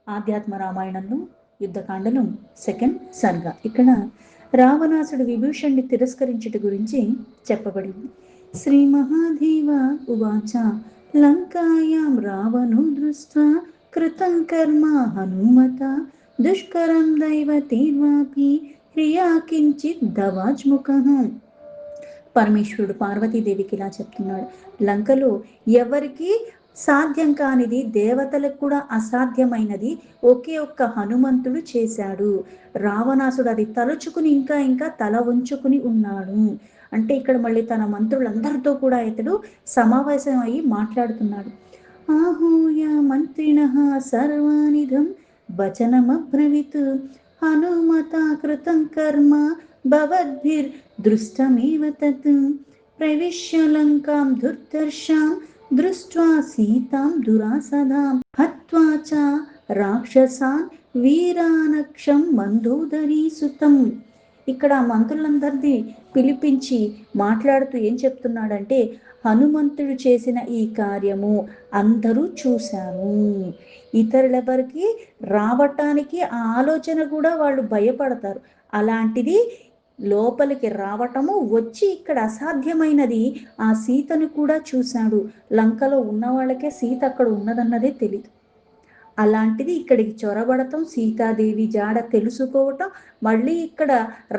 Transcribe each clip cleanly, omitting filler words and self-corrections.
ఆధ్యాత్మ రామాయణంలో యుద్ధకాండలో సెకండ్ సర్గ. ఇక్కడ రావణాసుడు విభీషణ్ణి తిరస్కరించుట గురించి చెప్పబడింది. శ్రీ మహాదేవ ఉవాచ లంకాయాం రావణో దృష్ట్వా కృతం కర్మ హనుమత దుష్కరం దైవతేర్వాపి క్రియా కించిత్ దవాజ్ముఖః. పరమేశ్వరుడు పార్వతీదేవికి ఇలా చెప్తున్నాడు, లంకలో ఎవరికి సాధ్యం కానిది, దేవతలకు కూడా అసాధ్యమైనది ఒకే ఒక్క హనుమంతుడు చేశాడు. రావణాసుడు అది తలుచుకుని ఇంకా ఇంకా తల వంచుకుని ఉన్నాడు. అంటే ఇక్కడ మళ్ళీ తన మంత్రులందరితో కూడా ఇతడు సమావేశం అయ్యి మాట్లాడుతున్నాడు. ఆహూయ మంత్రిణ సర్వానిధం వచనమబ్రవీత్ హనుమత కృతం కర్మ భవద్భిర్ దృష్టమేవ తత్ ప్రవిశ్య లంకాం దుర్దర్శాం దృష్ట్వా సీతాం దురాసదాం హత్వా చ రాక్షసాన్ వీరానక్షం మందోదరీ సుతం. ఇక్కడ మంత్రులందరినీ పిలిపించి మాట్లాడుతూ ఏం చెప్తున్నాడంటే, హనుమంతుడు చేసిన ఈ కార్యము అందరూ చూశారు, ఇతరులెవరికి రావటానికి ఆ ఆలోచన కూడా వాళ్ళు భయపడతారు. అలాంటిది లోపలికి రావటము, వచ్చి ఇక్కడ అసాధ్యమైనది ఆ సీతను కూడా చూశాడు. లంకలో ఉన్న వాళ్ళకే సీత అక్కడ ఉన్నదన్నదే తెలియదు. అలాంటిది ఇక్కడికి చొరబడటం, సీతాదేవి జాడ తెలుసుకోవటం, మళ్ళీ ఇక్కడ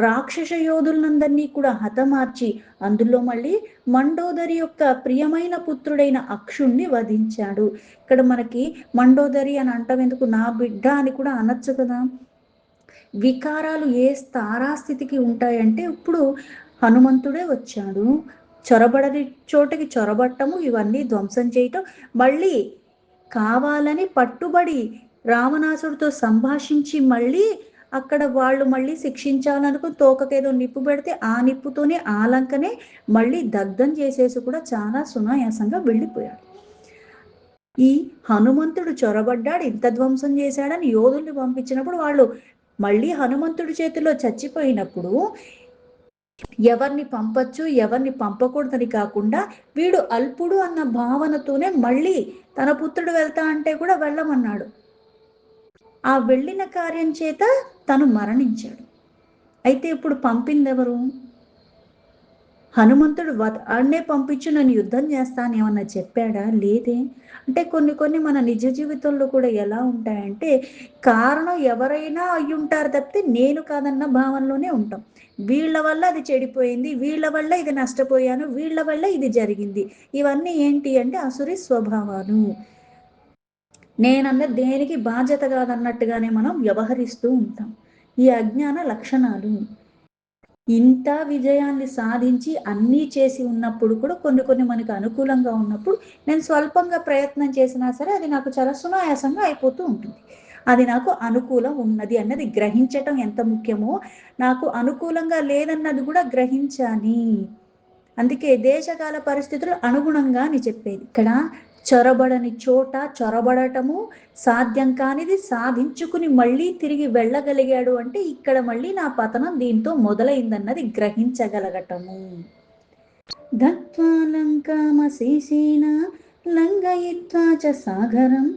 రాక్షస యోధులందరినీ కూడా హతమార్చి అందులో మళ్ళీ మండోదరి యొక్క ప్రియమైన పుత్రుడైన అక్షుణ్ణి వధించాడు. ఇక్కడ మనకి మండోదరి అని అంటాం ఎందుకు, నా బిడ్డ అని కూడా అనొచ్చు కదా. వికారాలు ఏ తారాస్థితికి ఉంటాయంటే ఇప్పుడు హనుమంతుడే వచ్చాడు, చొరబడని చోటకి చొరబట్టము, ఇవన్నీ ధ్వంసం చేయటం, మళ్ళీ కావాలని పట్టుబడి రావణాసుడితో సంభాషించి మళ్ళీ అక్కడ వాళ్ళు మళ్ళీ శిక్షించాలనుకు తోకకేదో నిప్పు పెడితే ఆ నిప్పుతోనే ఆ లంకనే మళ్ళీ దగ్ధం చేసేసి కూడా చాలా సునాయాసంగా వెళ్ళిపోయాడు. ఈ హనుమంతుడు చొరబడ్డాడు, ఇంత ధ్వంసం చేశాడని యోధుల్ని పంపించినప్పుడు వాళ్ళు మళ్ళీ హనుమంతుడి చేతిలో చచ్చిపోయినప్పుడు ఎవరిని పంపచ్చు ఎవరిని పంపకూడదని కాకుండా వీడు అల్పుడు అన్న భావనతోనే మళ్ళీ తన పుత్రుడు వెళ్తా అంటే కూడా వెళ్ళమన్నాడు. ఆ వెళ్ళిన కార్యం చేత తను మరణించాడు. అయితే ఇప్పుడు పంపింది ఎవరు? హనుమంతుడు వాడినే పంపించు, నన్ను యుద్ధం చేస్తాను ఏమన్నా చెప్పాడా? లేదే. అంటే కొన్ని మన నిజ జీవితంలో కూడా ఎలా ఉంటాయంటే, కారణం ఎవరైనా అయి ఉంటారు తప్పితే నేను కాదన్న భావనలోనే ఉంటాం. వీళ్ళ వల్ల అది చెడిపోయింది, వీళ్ళ వల్ల ఇది నష్టపోయాను, వీళ్ళ వల్ల ఇది జరిగింది. ఇవన్నీ ఏంటి అంటే అసురి స్వభావాలు. నేనన్న దేనికి బాధ్యత కాదన్నట్టుగానే మనం వ్యవహరిస్తూ ఉంటాం. ఈ అజ్ఞాన లక్షణాలు. ఇంత విజయాన్ని సాధించి అన్నీ చేసి ఉన్నప్పుడు కూడా కొన్ని మనకు అనుకూలంగా ఉన్నప్పుడు నేను స్వల్పంగా ప్రయత్నం చేసినా సరే అది నాకు చాలా సునాయాసంగా అయిపోతూ ఉంటుంది. అది నాకు అనుకూలం ఉన్నది అన్నది గ్రహించటం ఎంత ముఖ్యమో, నాకు అనుకూలంగా లేదన్నది కూడా గ్రహించాలి. అందుకే దేశకాల పరిస్థితులు అనుగుణంగా అని చెప్పేది. ఇక్కడ చొరబడని చోట చొరబడటము, సాధ్యం కానిది సాధించుకుని మళ్ళీ తిరిగి వెళ్ళగలిగాడు అంటే ఇక్కడ మళ్ళీ నా పతనం దీంతో మొదలైందన్నది గ్రహించగలగటము. దత్వా లంకామశేషేణ లంఘయిత్వా చ సాగరం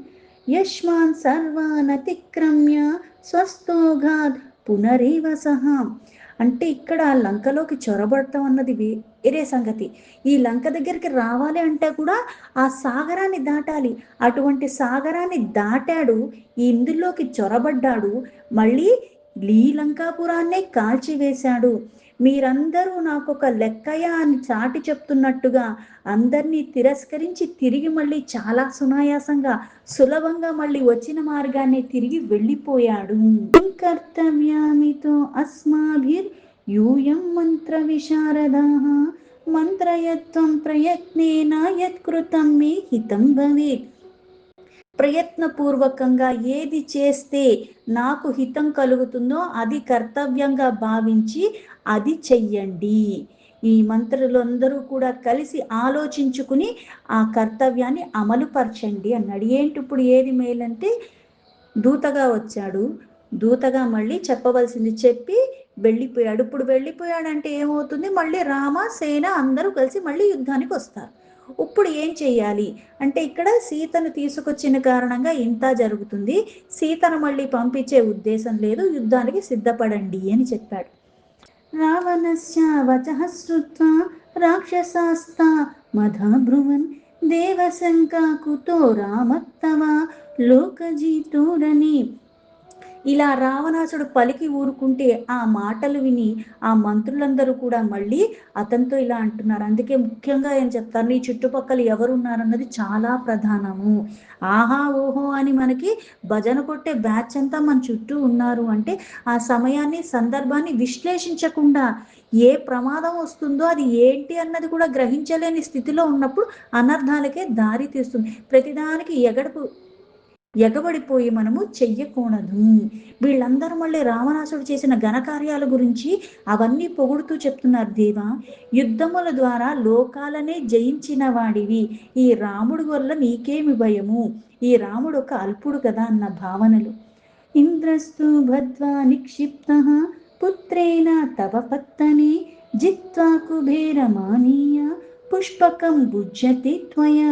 యష్మాన్ సర్వానతిక్రమ్య స్వస్థోఘాద్ పునరేవ సహా. అంటే ఇక్కడ లంకలోకి చొరబడటం అన్నది వేరే సంగతి. ఈ లంక దగ్గరికి రావాలి అంటే కూడా ఆ సాగరాన్ని దాటాలి. అటువంటి సాగరాన్ని దాటాడు, ఇందులోకి చొరబడ్డాడు, మళ్ళీ లంకాపురాన్నే కాల్చివేశాడు. మీరందరూ నాకు ఒక లెక్కయా అని చాటి చెప్తున్నట్టుగా అందరినీ తిరస్కరించి తిరిగి మళ్ళీ చాలా సునాయాసంగా సులభంగా మళ్ళీ వచ్చిన మార్గాన్ని తిరిగి వెళ్ళిపోయాడు. కర్తవ్యామితో అస్మాభిర్ యూయం మంత్ర విశారదాః మంత్రయత్వం ప్రయత్నేన యత్కృతం మే హితం భవేత్. ప్రయత్నపూర్వకంగా ఏది చేస్తే నాకు హితం కలుగుతుందో అది కర్తవ్యంగా భావించి అది చెయ్యండి. ఈ మంత్రులందరూ కూడా కలిసి ఆలోచించుకుని ఆ కర్తవ్యాన్ని అమలుపరచండి అన్నాడు. ఏంటి ఇప్పుడు ఏది మేలంటే, దూతగా వచ్చాడు, దూతగా మళ్ళీ చెప్పవలసింది చెప్పి వెళ్ళిపోయాడు. ఇప్పుడు వెళ్ళిపోయాడంటే ఏమవుతుంది, మళ్ళీ రామ సేన అందరూ కలిసి మళ్ళీ యుద్ధానికి వస్తారు. ఇప్పుడు ఏం చెయ్యాలి అంటే ఇక్కడ సీతను తీసుకొచ్చిన కారణంగా ఇంత జరుగుతుంది, సీతను మళ్ళీ పంపించే ఉద్దేశం లేదు, యుద్ధానికి సిద్ధపడండి అని చెప్పాడు. రావణస్య వచః శ్రుత్వా రాక్షసాస్తా మధాబ్రువన్ దేవశంకా కుతో రామత్తవ లోకజీతోరని. ఇలా రావణాసుడు పలికి ఊరుకుంటే ఆ మాటలు విని ఆ మంత్రులందరూ కూడా మళ్ళీ అతనితో ఇలా అంటున్నారు. అందుకే ముఖ్యంగా ఏం చెప్తారు, నీ చుట్టుపక్కల ఎవరున్నారన్నది చాలా ప్రధానము. ఆహా ఓహో అని మనకి భజన కొట్టే బ్యాచ్ అంతా మన చుట్టూ ఉన్నారు అంటే ఆ సమయాన్ని సందర్భాన్ని విశ్లేషించకుండా ఏ ప్రమాదం వస్తుందో అది ఏంటి అన్నది కూడా గ్రహించలేని స్థితిలో ఉన్నప్పుడు అనర్థాలకే దారి తీస్తుంది. ప్రతిదానికి ఎగబడిపోయి మనము చెయ్యకూడదు. వీళ్ళందరూ మళ్ళీ రావణాసుడు చేసిన ఘనకార్యాల గురించి అవన్నీ పొగుడుతూ చెప్తున్నారు. దేవా, యుద్ధముల ద్వారా లోకాలనే జయించిన వాడివి, ఈ రాముడి వల్ల నీకేమి భయము, ఈ రాముడు ఒక అల్పుడు కదా అన్న భావనలు. ఇంద్రస్తు భద్వా నిక్షిప్త పుత్రేణ తవ పత్తనే జిత్వా కుబేరమానీయ పుష్పకం భుజ్యతి త్వయా.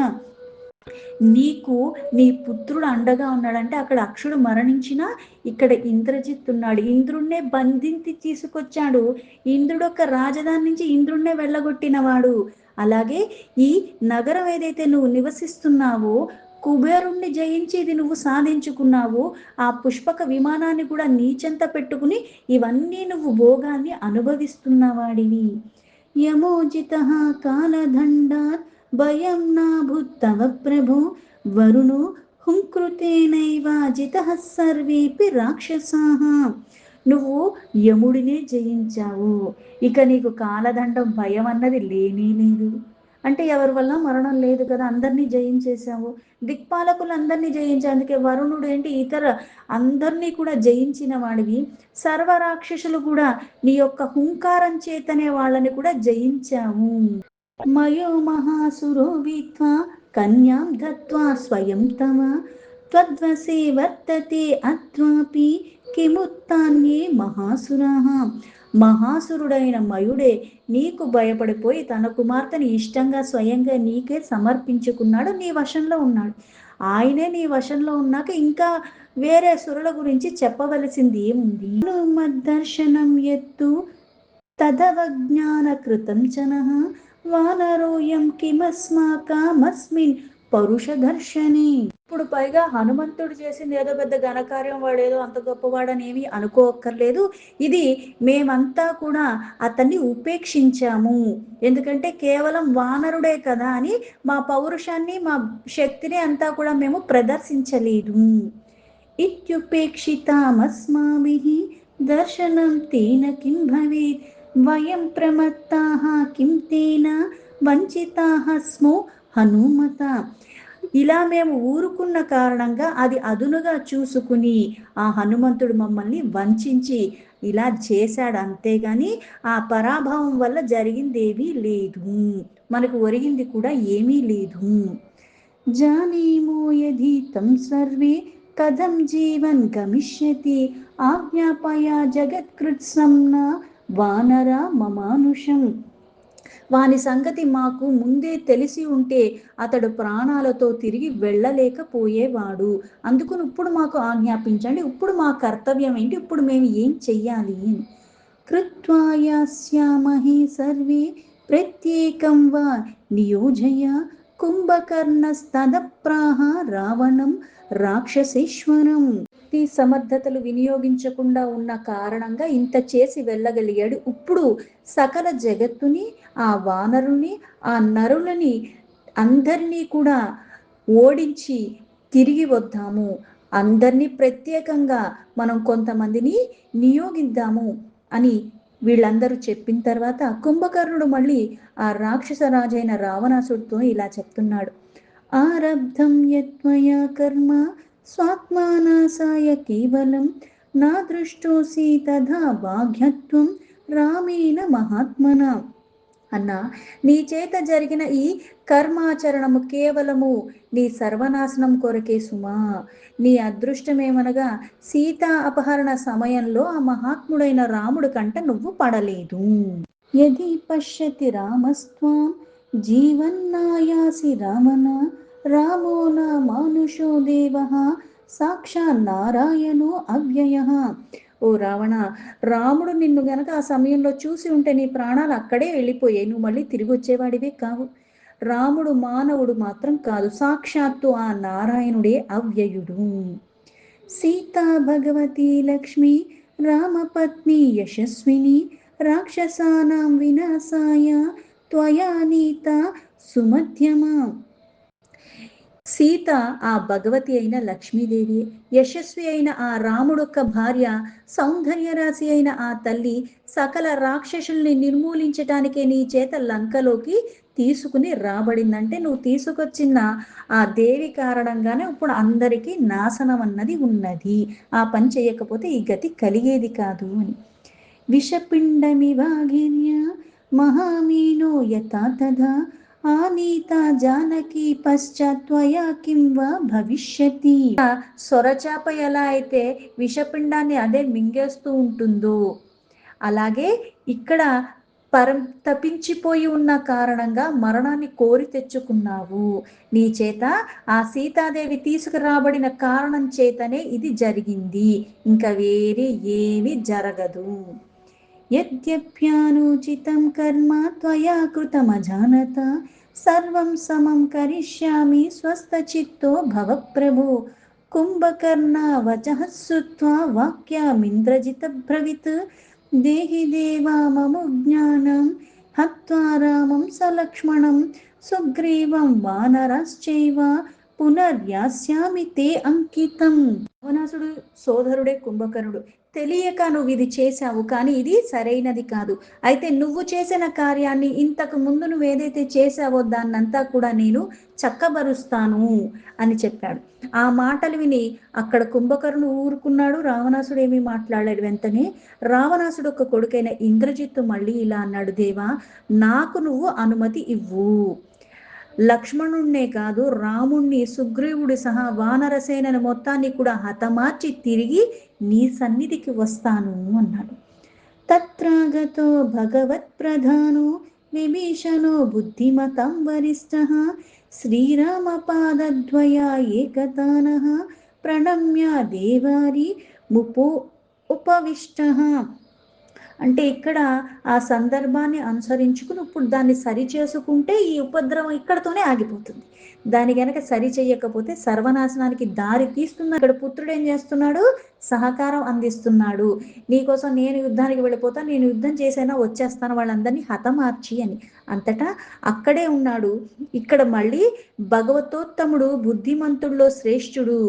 నీకు నీ పుత్రుడు అండగా ఉన్నాడంటే అక్కడ అక్షుడు మరణించినా ఇక్కడ ఇంద్రజిత్ ఉన్నాడు, ఇంద్రుణ్ణే బంధించి తీసుకొచ్చాడు, ఇంద్రుడు ఒక రాజధాని నుంచి ఇంద్రుణ్ణే వెళ్ళగొట్టినవాడు. అలాగే ఈ నగరం ఏదైతే నువ్వు నివసిస్తున్నావో కుబేరుణ్ణి జయించి ఇది నువ్వు సాధించుకున్నావు, ఆ పుష్పక విమానాన్ని కూడా నీచెంత పెట్టుకుని ఇవన్నీ నువ్వు భోగాన్ని అనుభవిస్తున్నవాడివి. యమోజిత కాలదండాత్ భయం నాభుత్తవ ప్రభు వరుణో హుంకృతేనైవ జితః సర్వేపి రాక్షసాః. నువ్వు యముడినే జయించావు, ఇక నీకు కాలదండం భయం అన్నది లేనే లేదు. అంటే ఎవరి వల్ల మరణం లేదు కదా, అందరినీ జయించేశావు, దిక్పాలకులందరినీ జయించా, అందుకే వరుణుడు ఏంటి ఇతర అందరినీ కూడా జయించిన వాడివి. సర్వరాక్షసులు కూడా నీ యొక్క హుంకారం చేతనే వాళ్ళని కూడా జయించావు. మయో మహాసురో వీత్వా కన్యాం దత్వా స్వయం తమ త్వద్వశే వర్తతే అత్వాపి కిముత్తాన్యే మహాసురాః. మహాసురుడైన మయుడే నీకు భయపడిపోయి తన కుమార్తెని ఇష్టంగా స్వయంగా నీకే సమర్పించుకున్నాడు, నీ వశంలో ఉన్నాడు. ఆయనే నీ వశంలో ఉన్నాక ఇంకా వేరే సురుల గురించి చెప్పవలసింది ఏముంది. మద్దర్శనం ఎత్తు తదవజ్ఞాన కృతం జనః వానరోయం కిమస్మాకమస్మిన్ పరుష దర్శని. ఇప్పుడు పైగా హనుమంతుడు చేసింది ఏదో పెద్ద ఘనకార్యం, వాడేదో అంత గొప్పవాడని ఏమి అనుకోక్కర్లేదు. ఇది మేమంతా కూడా అతన్ని ఉపేక్షించాము, ఎందుకంటే కేవలం వానరుడే కదా అని మా పౌరుషాన్ని మా శక్తిని అంతా కూడా మేము ప్రదర్శించలేదు. ఇత్యుపేక్షితామస్మాభిః దర్శనం తేన కిం భవేత్ వయం ప్రమత్తాః కిం తేన వంచితాః స్మో హనుమత. ఇలా మేము ఊరుకున్న కారణంగా అది అదునుగా చూసుకుని ఆ హనుమంతుడు మమ్మల్ని వంచించి ఇలా చేశాడు, అంతేగాని ఆ పరాభవం వల్ల జరిగిందేమీ లేదు, మనకు ఒరిగింది కూడా ఏమీ లేదు. జానీమో యది తం సర్వే కథం జీవన్ గమిష్యతి ఆజ్ఞాపయ జగత్కృత్సంన వానర మమానుషం. వాని సంగతి మాకు ముందే తెలిసి ఉంటే అతడు ప్రాణాలతో తిరిగి వెళ్ళలేకపోయేవాడు, అందుకని ఇప్పుడు మాకు ఆజ్ఞాపించండి, ఇప్పుడు మా కర్తవ్యం ఏంటి, ఇప్పుడు మేము ఏం చెయ్యాలి అని. కృత్వా యాస్యామహే సర్వే ప్రత్యేకం వా నియోజయ కుంభకర్ణస్తదప్రాహ రావణం రాక్షసేశ్వరం. ఈ సమర్థతలు వినియోగించకుండా ఉన్న కారణంగా ఇంత చేసి వెళ్ళగలిగాడు. ఇప్పుడు సకల జగత్తుని, ఆ వానరుని, ఆ నరులని అందరినీ కూడా ఓడించి తిరిగి వద్దాము, అందరినీ ప్రత్యేకంగా మనం కొంతమందిని నియోగిద్దాము అని వీళ్ళందరూ చెప్పిన తర్వాత కుంభకర్ణుడు మళ్ళీ ఆ రాక్షస రాజైన రావణాసుడితో ఇలా చెప్తున్నాడు. ఆరబ్ధం యత్మయా కర్మ స్వాత్మానాశాయ కేవలం నా దృష్టోసి తథా బాధ్యత్వం రామేణ మహాత్మన. అన్న, నీ చేత జరిగిన ఈ కర్మాచరణము కేవలము నీ సర్వనాశనం కొరకే సుమా. నీ అదృష్టమేమనగా సీతా అపహరణ సమయంలో ఆ మహాత్ముడైన రాముడి కంట నువ్వు పడలేదు. యది పశ్యతి రామస్త్వాం జీవన్నాయాసి రామన రామో నా మానుషో దేవ సాక్షాత్ నారాయణో అవ్యయ. ఓ రావణ, రాముడు నిన్ను గనక ఆ సమయంలో చూసి ఉంటే నీ ప్రాణాలు అక్కడే వెళ్ళిపోయాయి, నువ్వు మళ్ళీ తిరిగి వచ్చేవాడివే కావు. రాముడు మానవుడు మాత్రం కాదు, సాక్షాత్తు ఆ నారాయణుడే అవ్యయుడు. సీతా భగవతి లక్ష్మి రామపత్ని యశస్విని రాక్షసానాం వినాశాయ త్వయా నీత సుమధ్యమా. సీత ఆ భగవతి అయిన లక్ష్మీదేవి, యశస్వి అయిన ఆ రాముడొక్క భార్య, సౌందర్య రాశి అయిన ఆ తల్లి సకల రాక్షసుల్ని నిర్మూలించటానికే నీ చేత లంకలోకి తీసుకుని రాబడిందంటే నువ్వు తీసుకొచ్చిన ఆ దేవి కారణంగానే ఇప్పుడు అందరికీ నాశనం అన్నది ఉన్నది. ఆ పని చేయకపోతే ఈ గతి కలిగేది కాదు అని. విషపిండమివాగిన్య మహామీనో యథా తథా ఆనీత జానకి పశ్చాత్వయా కిం వా భవిష్యతి. సొరచాప ఎలా అయితే విషపిండాన్ని అదే మింగేస్తూ ఉంటుందో, అలాగే ఇక్కడ తప్పించిపోయి ఉన్న కారణంగా మరణాన్ని కోరి తెచ్చుకున్నావు. నీ చేత ఆ సీతాదేవి తీసుకురాబడిన కారణం చేతనే ఇది జరిగింది, ఇంకా వేరే ఏమీ జరగదు. యద్యప్యానుచితం కర్మ త్వయా కృతమజానత సర్వం సమం కరిష్యామి స్వస్థచిత్తో భవ ప్రభు. కుంభకర్ణ వచః శ్రుత్వా వాక్యామింద్రజిత బ్రవీత్ దేహి దేవా మము జ్ఞానం హత్వా రామం సలక్ష్మణం సుగ్రీవం వానరశ్చైవ పునర్యాస్యామి తే అంకితం. రావణాసుడు సోదరుడే కుంభకర్ణుడు. తెలియక నువ్వు ఇది చేశావు, కానీ ఇది సరైనది కాదు. అయితే నువ్వు చేసిన కార్యాన్ని ఇంతకు ముందు నువ్వు ఏదైతే చేశావో దాన్నంతా కూడా నేను చక్కబరుస్తాను అని చెప్పాడు. ఆ మాటలు విని అక్కడ కుంభకర్ణుడు ఊరుకున్నాడు, రావణాసుడు ఏమీ మాట్లాడాడు. వెంటనే రావణాసుడు ఒక కొడుకైన ఇంద్రజిత్తు మళ్ళీ ఇలా అన్నాడు, దేవా నాకు నువ్వు అనుమతి ఇవ్వు. లక్ష్మణుణ్ణే కాదు రాముణ్ణి సుగ్రీవుడి సహా వానరసేనను మొత్తాన్ని కూడా హతమార్చి తిరిగి నీ సన్నిధికి వస్తాను అన్నాడు. తత్రాగతో భగవత్ ప్రధానో విభీషణో బుద్ధిమతం వరిష్ఠః శ్రీరామ పాదద్వయా ఏకతానః ప్రణమ్య దేవారి ముపో ఉపవిష్టః. అంటే ఇక్కడ ఆ సందర్భాన్ని అనుసరించుకుని ఇప్పుడు దాన్ని సరి చేసుకుంటే ఈ ఉపద్రవం ఇక్కడతోనే ఆగిపోతుంది. దాని గనక సరి చేయకపోతే సర్వనాశనానికి దారి తీస్తున్న ఇక్కడ పుత్రుడు ఏం చేస్తున్నాడు, సహకారం అందిస్తున్నాడు. నీకోసం నేను యుద్ధానికి వెళ్ళిపోతా, నేను యుద్ధం చేసైనా వచ్చేస్తాను వాళ్ళందరినీ హతమార్చి అని. అంతటా అక్కడే ఉన్నాడు. ఇక్కడ మళ్ళీ భగవతోత్తముడు బుద్ధిమంతుల్లో శ్రేష్ఠుడు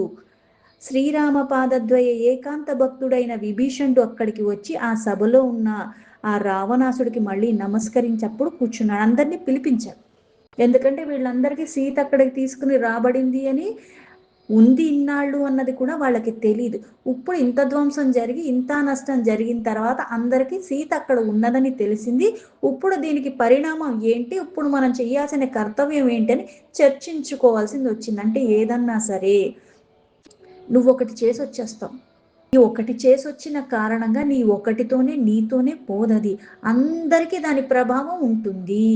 శ్రీరామ పాదద్వయ ఏకాంత భక్తుడైన విభీషణుడు అక్కడికి వచ్చి ఆ సభలో ఉన్న ఆ రావణాసుడికి మళ్ళీ నమస్కరించప్పుడు కూర్చున్నాడు. అందరినీ పిలిపించాడు. ఎందుకంటే వీళ్ళందరికీ సీత అక్కడికి తీసుకుని రాబడింది అని ఉంది ఇన్నాళ్ళు అన్నది కూడా వాళ్ళకి తెలియదు. ఇప్పుడు ఇంత ధ్వంసం జరిగి ఇంత నష్టం జరిగిన తర్వాత అందరికీ సీత అక్కడ ఉన్నదని తెలిసింది. ఇప్పుడు దీనికి పరిణామం ఏంటి, ఇప్పుడు మనం చేయాల్సిన కర్తవ్యం ఏంటి అని చర్చించుకోవాల్సింది వచ్చింది. అంటే ఏదన్నా సరే నువ్వు ఒకటి చేసి వచ్చేస్తావు, ఈ ఒకటి చేసి వచ్చిన కారణంగా నీ ఒకటితోనే నీతోనే పోదది, అందరికీ దాని ప్రభావం ఉంటుంది.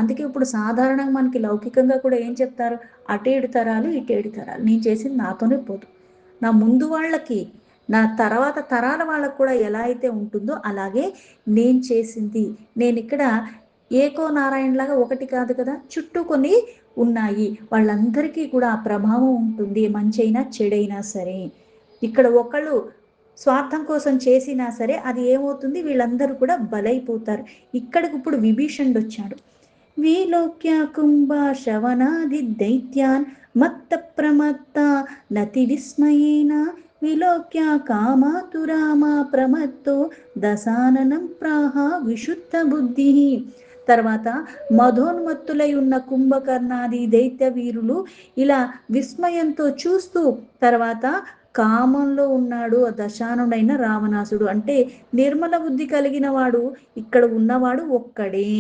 అందుకే ఇప్పుడు సాధారణంగా మనకి లౌకికంగా కూడా ఏం చెప్తారు, అటేడు తరాలు ఇటేడు తరాలు, నేను చేసింది నాతోనే పోదు, నా ముందు వాళ్ళకి నా తర్వాత తరాల వాళ్ళకు కూడా ఎలా అయితే ఉంటుందో అలాగే నేను చేసింది, నేను ఇక్కడ ఏకో నారాయణలాగా ఒకటి కాదు కదా, చుట్టూ కొన్ని ఉన్నాయి, వాళ్ళందరికీ కూడా ఆ ప్రభావం ఉంటుంది, మంచైనా చెడైనా సరే. ఇక్కడ ఒకళ్ళు స్వార్థం కోసం చేసినా సరే అది ఏమవుతుంది, వీళ్ళందరూ కూడా బలైపోతారు. ఇక్కడికి ఇప్పుడు విభీషణుడు వచ్చాడు. విలోక్య కుంభ శవనాది దైత్యాన్ మత్త ప్రమత్త నతి విస్మయేన విలోక్య కామాతురామ ప్రమత్తో దశాననం ప్రాహ విశుద్ధ బుద్ధి. తర్వాత మధోన్మత్తులై ఉన్న కుంభకర్ణాది దైత్య వీరులు ఇలా విస్మయంతో చూస్తూ తర్వాత కామంలో ఉన్నాడు ఆ దశానుడైన రావణాసుడు. అంటే నిర్మల బుద్ధి కలిగిన వాడు ఇక్కడ ఉన్నవాడు ఒక్కడే,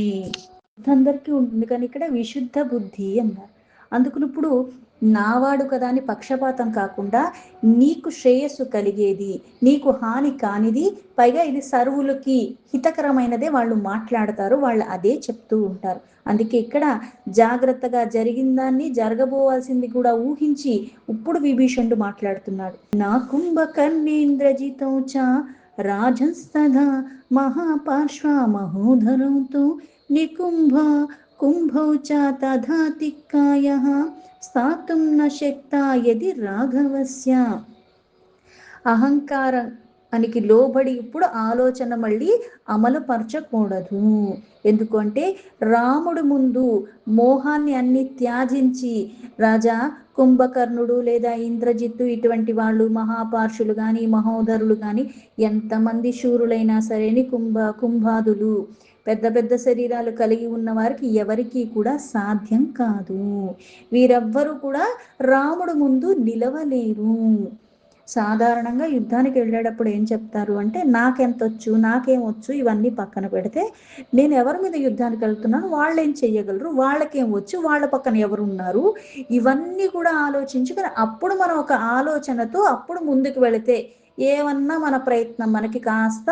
అందరికీ ఉంటుంది కానీ ఇక్కడ విశుద్ధ బుద్ధి అన్నారు. అందుకుని ఇప్పుడు నావాడు కదా అని పక్షపాతం కాకుండా నీకు శ్రేయస్సు కలిగేది, నీకు హాని కానిది, పైగా ఇది సర్వులకి హితకరమైనదే వాళ్ళు మాట్లాడతారు, వాళ్ళు అదే చెప్తూ ఉంటారు. అందుకే ఇక్కడ జాగ్రత్తగా జరిగిన దాన్ని జరగబోవాల్సింది కూడా ఊహించి ఇప్పుడు విభీషణుడు మాట్లాడుతున్నాడు. నా కుంభకర్ణేంద్రజితో చ రాజస్తథా మహాపార్శ్వ మహోధరౌతో నికుంభ కుంభౌ చ తథా తిక్కాయః స్థాతుం న శక్తా యది రాఘవస్య. అహంకారానికి లోబడి ఇప్పుడు ఆలోచన మళ్ళీ అమలుపరచకూడదు. ఎందుకంటే రాముడు ముందు మోహాన్ని అన్ని త్యాజించి రాజా కుంభకర్ణుడు లేదా ఇంద్రజిత్తు ఇటువంటి వాళ్ళు మహాపార్షులు కానీ మహోదరులు కానీ ఎంతమంది శూరులైనా సరేని కుంభాదులు పెద్ద పెద్ద శరీరాలు కలిగి ఉన్న వారికి ఎవరికీ కూడా సాధ్యం కాదు. వీరెవ్వరూ కూడా రాముడు ముందు నిలవలేరు. సాధారణంగా యుద్ధానికి వెళ్ళేటప్పుడు ఏం చెప్తారు అంటే, నాకెంతొచ్చు, నాకేమొచ్చు ఇవన్నీ పక్కన పెడితే నేను ఎవరి మీద యుద్ధానికి వెళ్తున్నాను, వాళ్ళు ఏం చెయ్యగలరు, వాళ్ళకేం వచ్చు, వాళ్ళ పక్కన ఎవరున్నారు, ఇవన్నీ కూడా ఆలోచించుకొని అప్పుడు మనం ఒక ఆలోచనతో అప్పుడు ముందుకు వెళితే ఏమన్నా మన ప్రయత్నం మనకి కాస్త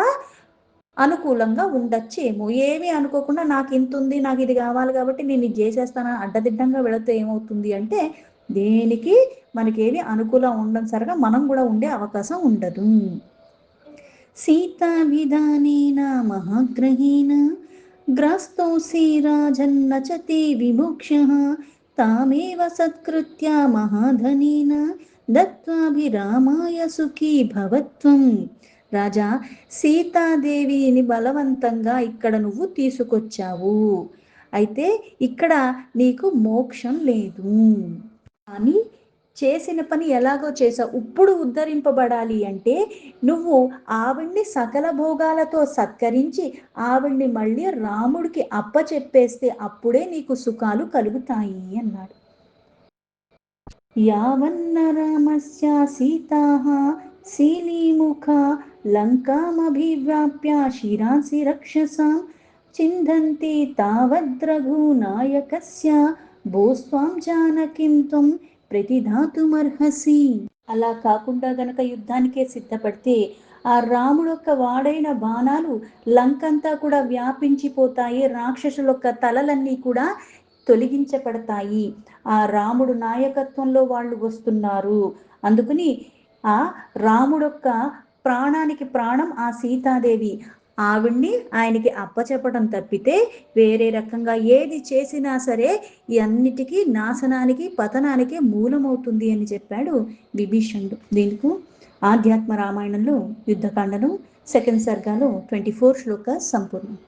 అనుకూలంగా ఉండొచ్చేమో. ఏమీ అనుకోకుండా నాకు ఇంత ఉంది, నాకు ఇది కావాలి కాబట్టి నేను ఇది చేసేస్తానని అడ్డదిడ్డంగా వెళితే ఏమవుతుంది అంటే దేనికి మనకేమి అనుకూలం ఉండడం సరిగా మనం కూడా ఉండే అవకాశం ఉండదు. సీతా విధానేన మహాగ్రహేణ గ్రస్తోసి రాజన్నచతే విముక్షః తామేవ సత్కృత్య మహాధనేన దత్వాభిరామాయ సుఖీ భవత్వం. రాజా, సీతాదేవిని బలవంతంగా ఇక్కడ నువ్వు తీసుకొచ్చావు, అయితే ఇక్కడ నీకు మోక్షం లేదు, కానీ చేసిన పని ఎలాగో చేసావు. ఇప్పుడు ఉద్ధరింపబడాలి అంటే నువ్వు ఆవిడ్ని సకల భోగాలతో సత్కరించి ఆవిడ్ని మళ్ళీ రాముడికి అప్పచెప్పేస్తే అప్పుడే నీకు సుఖాలు కలుగుతాయి అన్నాడు. యావన్న రామస్య సీతాః శీలీముఖ లంకామభివ్యాప్య శిరాంసి రక్షసాం చిందంతి తావద్రఘునాయకస్య భూస్వాం జానకిం త్వం ప్రతిధాతుమర్హసి. అలా కాకుండా గనక యుద్ధానికే సిద్ధపడితే ఆ రాముడు యొక్క వాడైన బాణాలు లంకంతా కూడా వ్యాపించిపోతాయి, రాక్షసుల యొక్క తలలన్నీ కూడా తొలగించబడతాయి. ఆ రాముడు నాయకత్వంలో వాళ్ళు వస్తున్నారు, అందుకని ఆ రాముడొక్క ప్రాణానికి ప్రాణం ఆ సీతాదేవి, ఆవిడ్ని ఆయనకి అప్పచెప్పడం తప్పితే వేరే రకంగా ఏది చేసినా సరే అన్నిటికీ నాశనానికి పతనానికి మూలమవుతుంది అని చెప్పాడు విభీషణుడు. దీనికి ఆధ్యాత్మ రామాయణంలో యుద్ధకాండలో సెకండ్ సర్గాలో 24 శ్లోక సంపూర్ణం.